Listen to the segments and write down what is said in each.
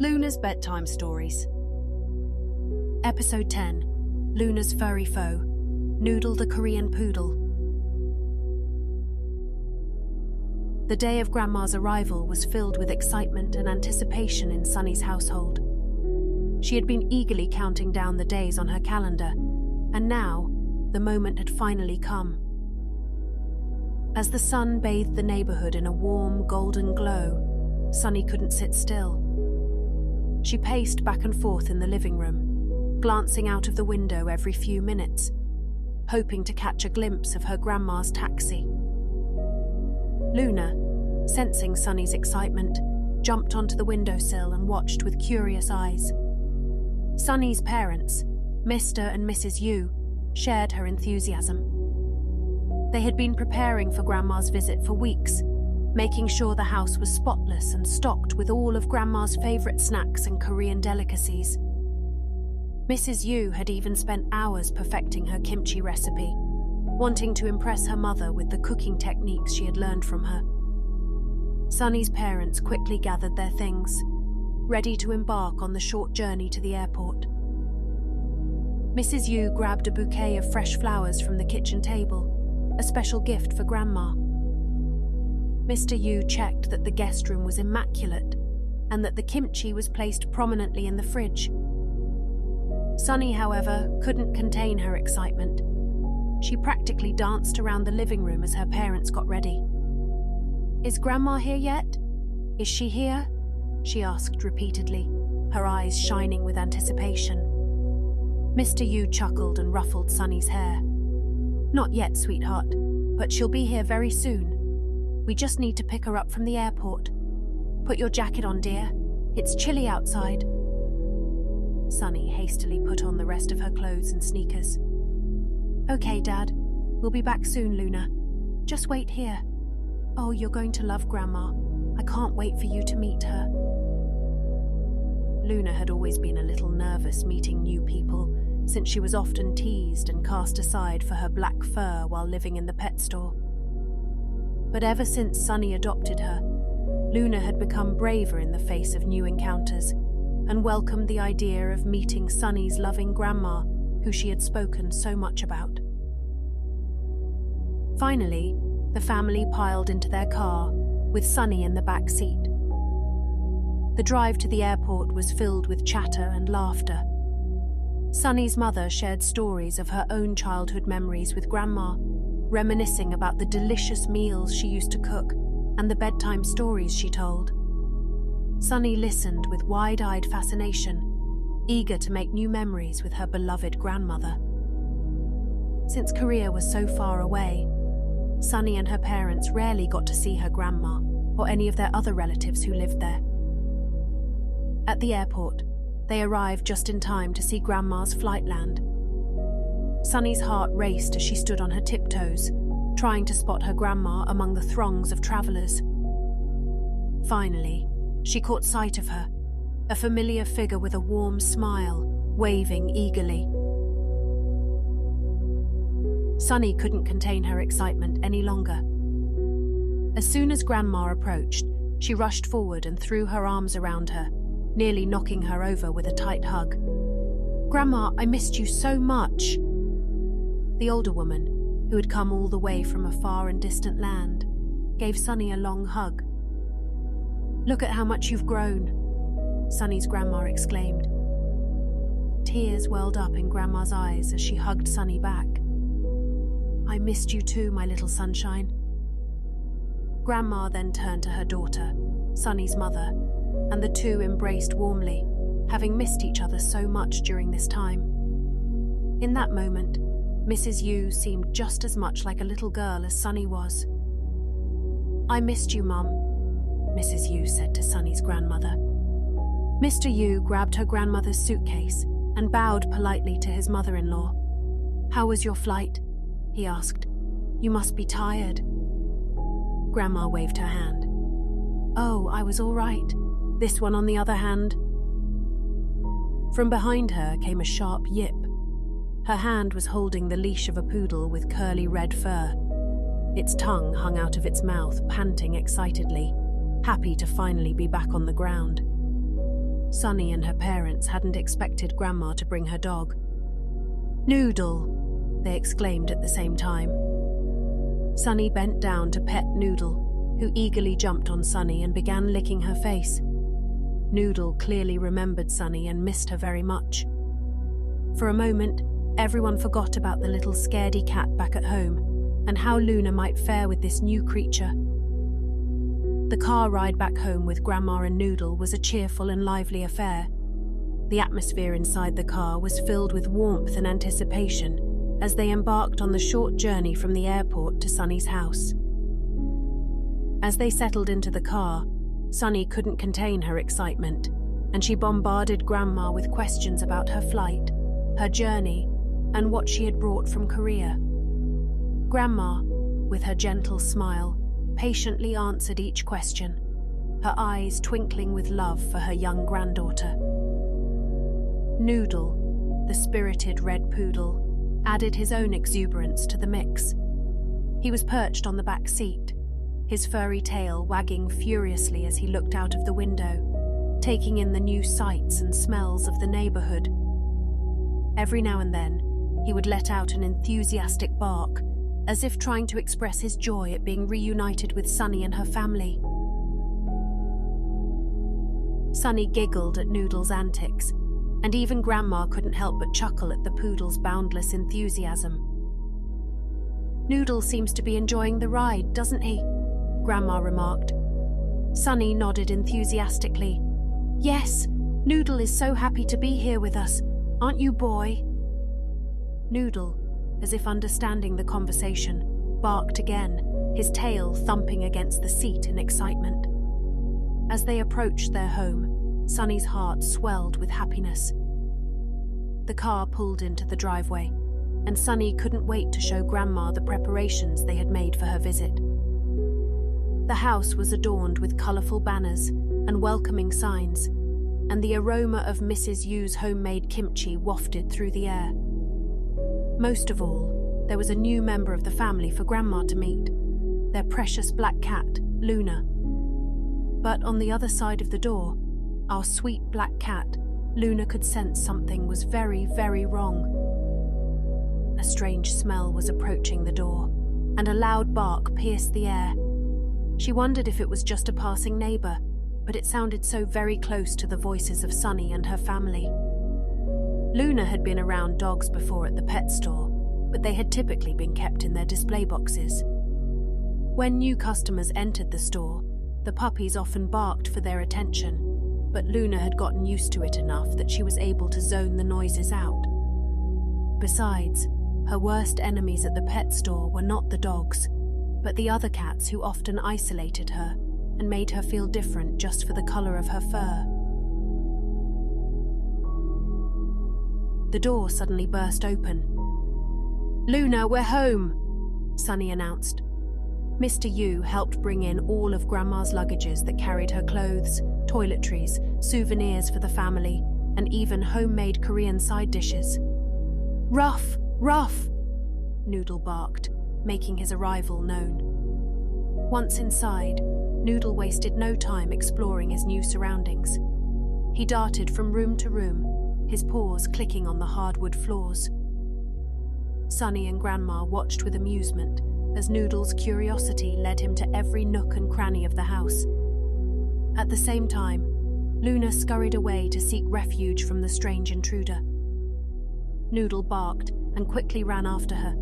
Luna's Bedtime Stories. Episode 10. Luna's Furry Foe, Noodle the Korean Poodle. The day of Grandma's arrival was filled with excitement and anticipation in Sunny's household. She had been eagerly counting down the days on her calendar, and now the moment had finally come. As the sun bathed the neighborhood in a warm, golden glow, Sunny couldn't sit still. She paced back and forth in the living room, glancing out of the window every few minutes, hoping to catch a glimpse of her grandma's taxi. Luna, sensing Sunny's excitement, jumped onto the windowsill and watched with curious eyes. Sunny's parents, Mr. and Mrs. Yu, shared her enthusiasm. They had been preparing for Grandma's visit for weeks, making sure the house was spotless and stocked with all of Grandma's favorite snacks and Korean delicacies. Mrs. Yu had even spent hours perfecting her kimchi recipe, wanting to impress her mother with the cooking techniques she had learned from her. Sunny's parents quickly gathered their things, ready to embark on the short journey to the airport. Mrs. Yu grabbed a bouquet of fresh flowers from the kitchen table, a special gift for Grandma. Mr. Yu checked that the guest room was immaculate and that the kimchi was placed prominently in the fridge. Sunny, however, couldn't contain her excitement. She practically danced around the living room as her parents got ready. "Is Grandma here yet? Is she here?" she asked repeatedly, her eyes shining with anticipation. Mr. Yu chuckled and ruffled Sunny's hair. "Not yet, sweetheart, but she'll be here very soon. We just need to pick her up from the airport. Put your jacket on, dear. It's chilly outside." Sunny hastily put on the rest of her clothes and sneakers. "Okay, Dad. We'll be back soon, Luna. Just wait here. Oh, you're going to love Grandma. I can't wait for you to meet her." Luna had always been a little nervous meeting new people, since she was often teased and cast aside for her black fur while living in the pet store. But ever since Sunny adopted her, Luna had become braver in the face of new encounters and welcomed the idea of meeting Sunny's loving grandma, who she had spoken so much about. Finally, the family piled into their car, with Sunny in the back seat. The drive to the airport was filled with chatter and laughter. Sunny's mother shared stories of her own childhood memories with Grandma, reminiscing about the delicious meals she used to cook and the bedtime stories she told. Sunny listened with wide-eyed fascination, eager to make new memories with her beloved grandmother. Since Korea was so far away, Sunny and her parents rarely got to see her grandma or any of their other relatives who lived there. At the airport, they arrived just in time to see Grandma's flight land. Sunny's heart raced as she stood on her tiptoes, trying to spot her grandma among the throngs of travelers. Finally, she caught sight of her, a familiar figure with a warm smile, waving eagerly. Sunny couldn't contain her excitement any longer. As soon as Grandma approached, she rushed forward and threw her arms around her, nearly knocking her over with a tight hug. "Grandma, I missed you so much." The older woman, who had come all the way from a far and distant land, gave Sunny a long hug. "Look at how much you've grown," Sunny's grandma exclaimed. Tears welled up in Grandma's eyes as she hugged Sunny back. "I missed you too, my little sunshine." Grandma then turned to her daughter, Sunny's mother, and the two embraced warmly, having missed each other so much during this time. In that moment, Mrs. Yu seemed just as much like a little girl as Sunny was. "I missed you, Mum," Mrs. Yu said to Sunny's grandmother. Mr. Yu grabbed her grandmother's suitcase and bowed politely to his mother-in-law. "How was your flight?" he asked. "You must be tired." Grandma waved her hand. "Oh, I was all right. This one, on the other hand." From behind her came a sharp yip. Her hand was holding the leash of a poodle with curly red fur. Its tongue hung out of its mouth, panting excitedly, happy to finally be back on the ground. Sunny and her parents hadn't expected Grandma to bring her dog. "Noodle!" they exclaimed at the same time. Sunny bent down to pet Noodle, who eagerly jumped on Sunny and began licking her face. Noodle clearly remembered Sunny and missed her very much. For a moment, everyone forgot about the little scaredy cat back at home and how Luna might fare with this new creature. The car ride back home with Grandma and Noodle was a cheerful and lively affair. The atmosphere inside the car was filled with warmth and anticipation as they embarked on the short journey from the airport to Sunny's house. As they settled into the car, Sunny couldn't contain her excitement, and she bombarded Grandma with questions about her flight, her journey, and what she had brought from Korea. Grandma, with her gentle smile, patiently answered each question, her eyes twinkling with love for her young granddaughter. Noodle, the spirited red poodle, added his own exuberance to the mix. He was perched on the back seat, his furry tail wagging furiously as he looked out of the window, taking in the new sights and smells of the neighborhood. Every now and then, he would let out an enthusiastic bark, as if trying to express his joy at being reunited with Sunny and her family. Sunny giggled at Noodle's antics, and even Grandma couldn't help but chuckle at the poodle's boundless enthusiasm. "Noodle seems to be enjoying the ride, doesn't he?" Grandma remarked. Sunny nodded enthusiastically. "Yes, Noodle is so happy to be here with us, aren't you, boy?" Noodle, as if understanding the conversation, barked again, his tail thumping against the seat in excitement. As they approached their home, Sunny's heart swelled with happiness. The car pulled into the driveway, and Sunny couldn't wait to show Grandma the preparations they had made for her visit. The house was adorned with colourful banners and welcoming signs, and the aroma of Mrs. Yu's homemade kimchi wafted through the air. Most of all, there was a new member of the family for Grandma to meet, their precious black cat, Luna. But on the other side of the door, our sweet black cat, Luna could sense something was very, very wrong. A strange smell was approaching the door, and a loud bark pierced the air. She wondered if it was just a passing neighbour, but it sounded so very close to the voices of Sunny and her family. Luna had been around dogs before at the pet store, but they had typically been kept in their display boxes. When new customers entered the store, the puppies often barked for their attention, but Luna had gotten used to it enough that she was able to zone the noises out. Besides, her worst enemies at the pet store were not the dogs, but the other cats who often isolated her and made her feel different just for the colour of her fur. The door suddenly burst open. "Luna, we're home," Sunny announced. Mr. Yu helped bring in all of Grandma's luggages that carried her clothes, toiletries, souvenirs for the family, and even homemade Korean side dishes. "Ruff, Ruff!" Noodle barked, making his arrival known. Once inside, Noodle wasted no time exploring his new surroundings. He darted from room to room, his paws clicking on the hardwood floors. Sunny and Grandma watched with amusement as Noodle's curiosity led him to every nook and cranny of the house. At the same time, Luna scurried away to seek refuge from the strange intruder. Noodle barked and quickly ran after her,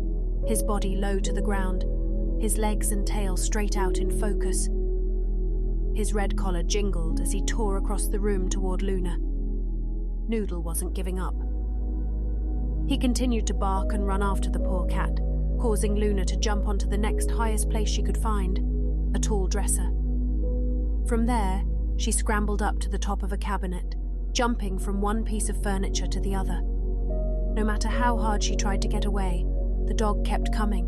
his body low to the ground, his legs and tail straight out in focus. His red collar jingled as he tore across the room toward Luna. Noodle wasn't giving up. He continued to bark and run after the poor cat, causing Luna to jump onto the next highest place she could find, a tall dresser. From there, she scrambled up to the top of a cabinet, jumping from one piece of furniture to the other. No matter how hard she tried to get away, the dog kept coming.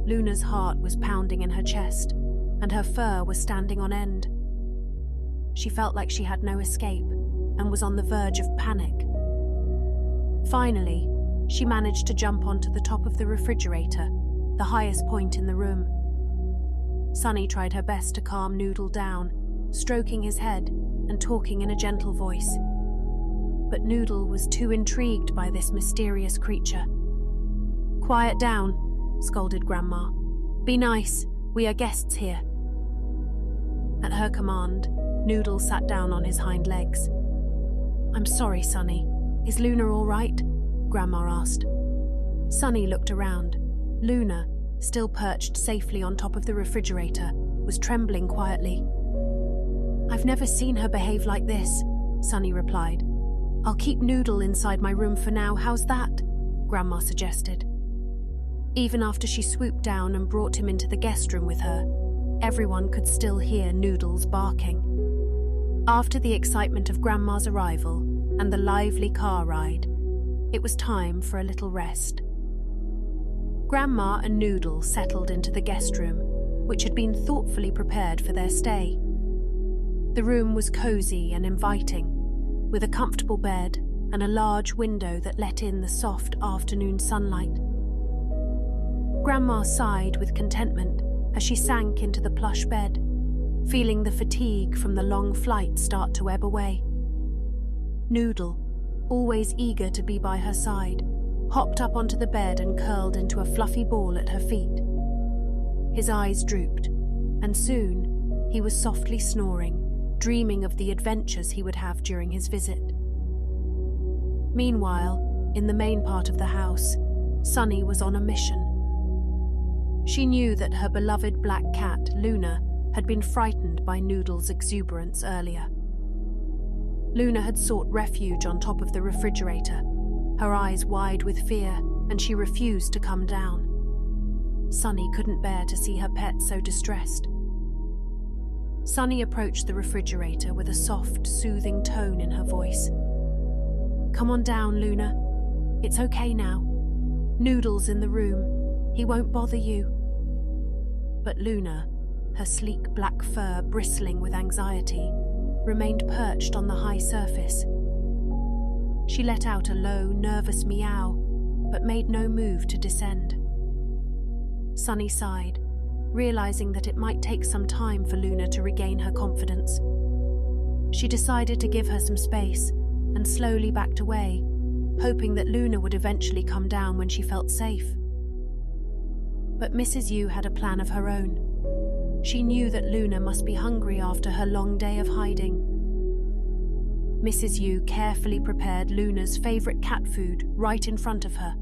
Luna's heart was pounding in her chest, and her fur was standing on end. She felt like she had no escape and was on the verge of panic. Finally, she managed to jump onto the top of the refrigerator, the highest point in the room. Sunny tried her best to calm Noodle down, stroking his head and talking in a gentle voice. But Noodle was too intrigued by this mysterious creature. "Quiet down," scolded Grandma. "Be nice, we are guests here." At her command, Noodle sat down on his hind legs. "I'm sorry, Sonny. Is Luna all right?" Grandma asked. Sonny looked around. Luna, still perched safely on top of the refrigerator, was trembling quietly. "I've never seen her behave like this," Sonny replied. "I'll keep Noodle inside my room for now, how's that?" Grandma suggested. Even after she swooped down and brought him into the guest room with her, everyone could still hear Noodle's barking. After the excitement of Grandma's arrival and the lively car ride, it was time for a little rest. Grandma and Noodle settled into the guest room, which had been thoughtfully prepared for their stay. The room was cozy and inviting, with a comfortable bed and a large window that let in the soft afternoon sunlight. Grandma sighed with contentment as she sank into the plush bed, feeling the fatigue from the long flight start to ebb away. Noodle, always eager to be by her side, hopped up onto the bed and curled into a fluffy ball at her feet. His eyes drooped, and soon he was softly snoring, dreaming of the adventures he would have during his visit. Meanwhile, in the main part of the house, Sunny was on a mission. She knew that her beloved black cat, Luna, had been frightened by Noodle's exuberance earlier. Luna had sought refuge on top of the refrigerator, her eyes wide with fear, and she refused to come down. Sunny couldn't bear to see her pet so distressed. Sunny approached the refrigerator with a soft, soothing tone in her voice. "Come on down, Luna. It's okay now. Noodle's in the room. He won't bother you." But Luna, her sleek black fur bristling with anxiety, remained perched on the high surface. She let out a low, nervous meow, but made no move to descend. Sunny sighed, realizing that it might take some time for Luna to regain her confidence. She decided to give her some space and slowly backed away, hoping that Luna would eventually come down when she felt safe. But Mrs. Yu had a plan of her own. She knew that Luna must be hungry after her long day of hiding. Mrs. Yu carefully prepared Luna's favorite cat food right in front of her.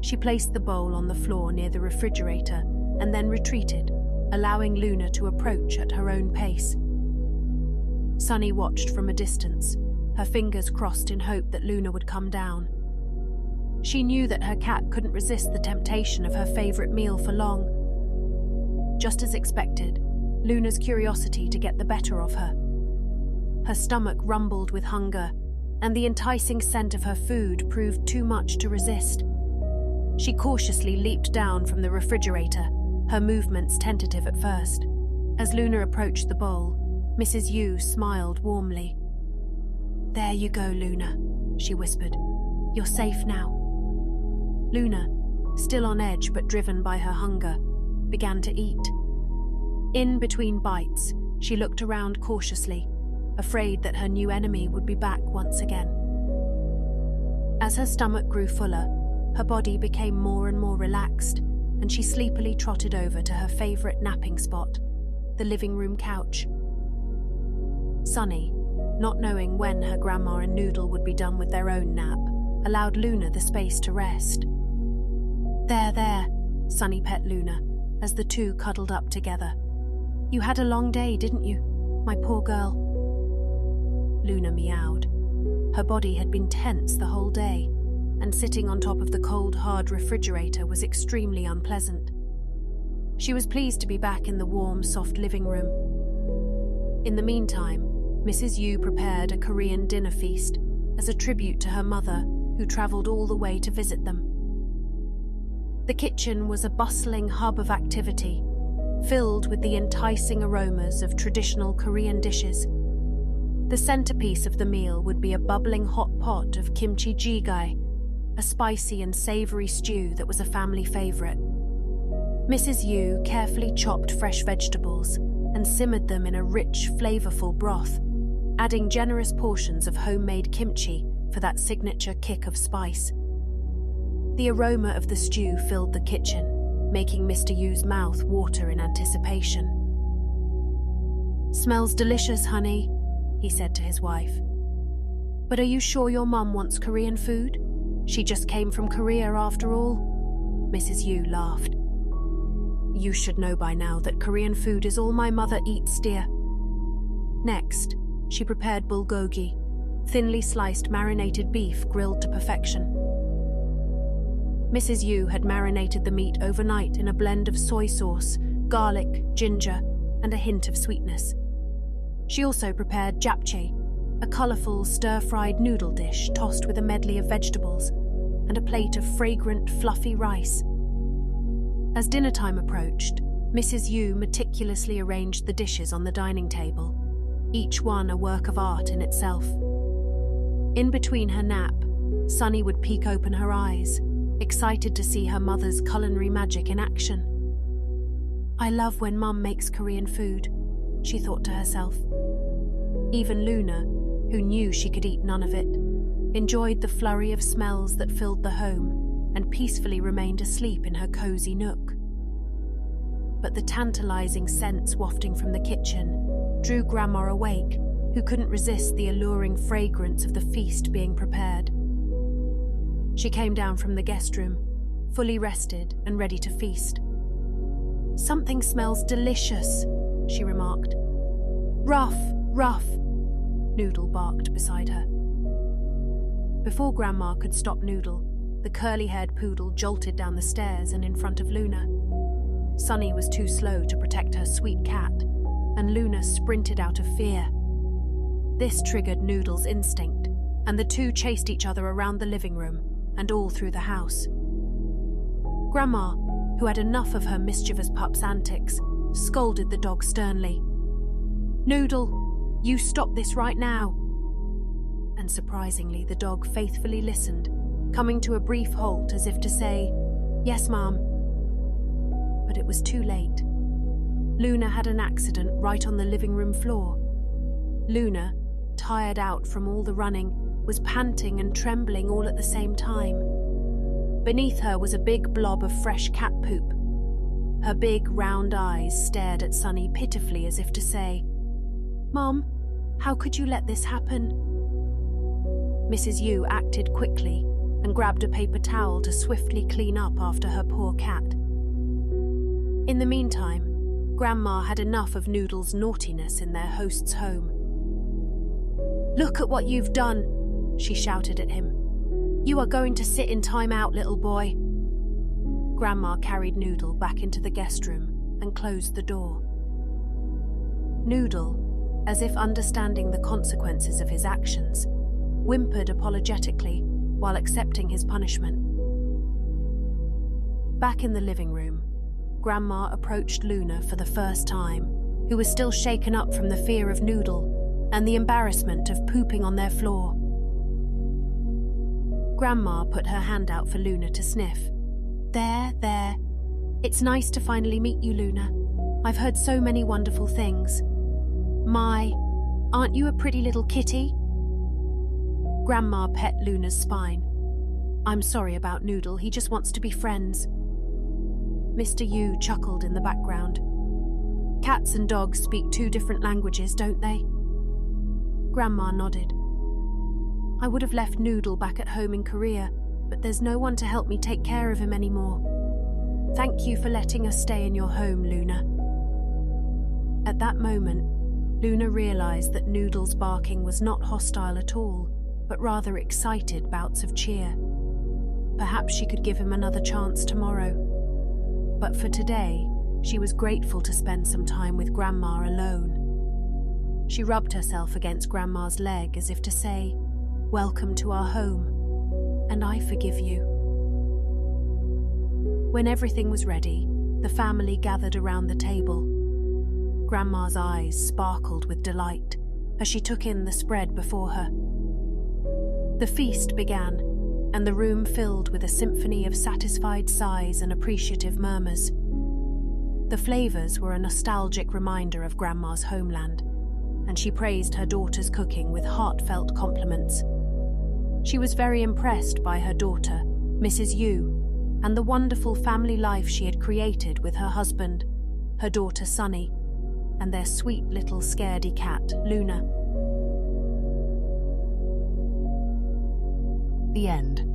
She placed the bowl on the floor near the refrigerator and then retreated, allowing Luna to approach at her own pace. Sunny watched from a distance, her fingers crossed in hope that Luna would come down. She knew that her cat couldn't resist the temptation of her favorite meal for long. Just as expected, Luna's curiosity to get the better of her. Her stomach rumbled with hunger, and the enticing scent of her food proved too much to resist. She cautiously leaped down from the refrigerator, her movements tentative at first. As Luna approached the bowl, Mrs. Yu smiled warmly. "There you go, Luna," she whispered. "You're safe now." Luna, still on edge but driven by her hunger, began to eat. In between bites, she looked around cautiously, afraid that her new enemy would be back once again. As her stomach grew fuller, her body became more and more relaxed, and she sleepily trotted over to her favorite napping spot, the living room couch. Sunny, not knowing when her grandma and Noodle would be done with their own nap, allowed Luna the space to rest. There, Sunny pet Luna, as the two cuddled up together. "You had a long day, didn't you, my poor girl?" Luna meowed. Her body had been tense the whole day, and sitting on top of the cold, hard refrigerator was extremely unpleasant. She was pleased to be back in the warm, soft living room. In the meantime, Mrs. Yu prepared a Korean dinner feast as a tribute to her mother, who travelled all the way to visit them. The kitchen was a bustling hub of activity, filled with the enticing aromas of traditional Korean dishes. The centerpiece of the meal would be a bubbling hot pot of kimchi jjigae, a spicy and savory stew that was a family favorite. Mrs. Yu carefully chopped fresh vegetables and simmered them in a rich, flavorful broth, adding generous portions of homemade kimchi for that signature kick of spice. The aroma of the stew filled the kitchen, making Mr. Yu's mouth water in anticipation. "Smells delicious, honey," he said to his wife. "But are you sure your mum wants Korean food? She just came from Korea after all." Mrs. Yu laughed. "You should know by now that Korean food is all my mother eats, dear." Next, she prepared bulgogi, thinly sliced marinated beef grilled to perfection. Mrs. Yu had marinated the meat overnight in a blend of soy sauce, garlic, ginger, and a hint of sweetness. She also prepared japchae, a colourful stir-fried noodle dish tossed with a medley of vegetables, and a plate of fragrant, fluffy rice. As dinner time approached, Mrs. Yu meticulously arranged the dishes on the dining table, each one a work of art in itself. In between her nap, Sunny would peek open her eyes, excited to see her mother's culinary magic in action. "I love when Mum makes Korean food," she thought to herself. Even Luna, who knew she could eat none of it, enjoyed the flurry of smells that filled the home and peacefully remained asleep in her cozy nook. But the tantalizing scents wafting from the kitchen drew Grandma awake, who couldn't resist the alluring fragrance of the feast being prepared. She came down from the guest room, fully rested and ready to feast. "Something smells delicious," she remarked. "Ruff, Ruff," Noodle barked beside her. Before Grandma could stop Noodle, the curly-haired poodle jolted down the stairs and in front of Luna. Sunny was too slow to protect her sweet cat, and Luna sprinted out of fear. This triggered Noodle's instinct, and the two chased each other around the living room and all through the house. Grandma, who had enough of her mischievous pup's antics, scolded the dog sternly. "Noodle, you stop this right now." And surprisingly, the dog faithfully listened, coming to a brief halt as if to say, "Yes, Ma'am." But it was too late. Luna had an accident right on the living room floor. Luna, tired out from all the running, was panting and trembling all at the same time. Beneath her was a big blob of fresh cat poop. Her big, round eyes stared at Sunny pitifully as if to say, "Mum, how could you let this happen?" Mrs. Yu acted quickly and grabbed a paper towel to swiftly clean up after her poor cat. In the meantime, Grandma had enough of Noodle's naughtiness in their host's home. "Look at what you've done," she shouted at him. "You are going to sit in time out, little boy." Grandma carried Noodle back into the guest room and closed the door. Noodle, as if understanding the consequences of his actions, whimpered apologetically while accepting his punishment. Back in the living room, Grandma approached Luna for the first time, who was still shaken up from the fear of Noodle and the embarrassment of pooping on their floor. Grandma put her hand out for Luna to sniff. There. It's nice to finally meet you, Luna. I've heard so many wonderful things. My, aren't you a pretty little kitty?" Grandma pet Luna's spine. "I'm sorry about Noodle, he just wants to be friends." Mr. Yu chuckled in the background. "Cats and dogs speak two different languages, don't they?" Grandma nodded. "I would have left Noodle back at home in Korea, but there's no one to help me take care of him anymore. Thank you for letting us stay in your home, Luna." At that moment, Luna realized that Noodle's barking was not hostile at all, but rather excited bouts of cheer. Perhaps she could give him another chance tomorrow. But for today, she was grateful to spend some time with Grandma alone. She rubbed herself against Grandma's leg as if to say, "Welcome to our home, and I forgive you." When everything was ready, the family gathered around the table. Grandma's eyes sparkled with delight as she took in the spread before her. The feast began, and the room filled with a symphony of satisfied sighs and appreciative murmurs. The flavors were a nostalgic reminder of Grandma's homeland, and she praised her daughter's cooking with heartfelt compliments. She was very impressed by her daughter, Mrs. Yu, and the wonderful family life she had created with her husband, her daughter Sunny, and their sweet little scaredy cat, Luna. The end.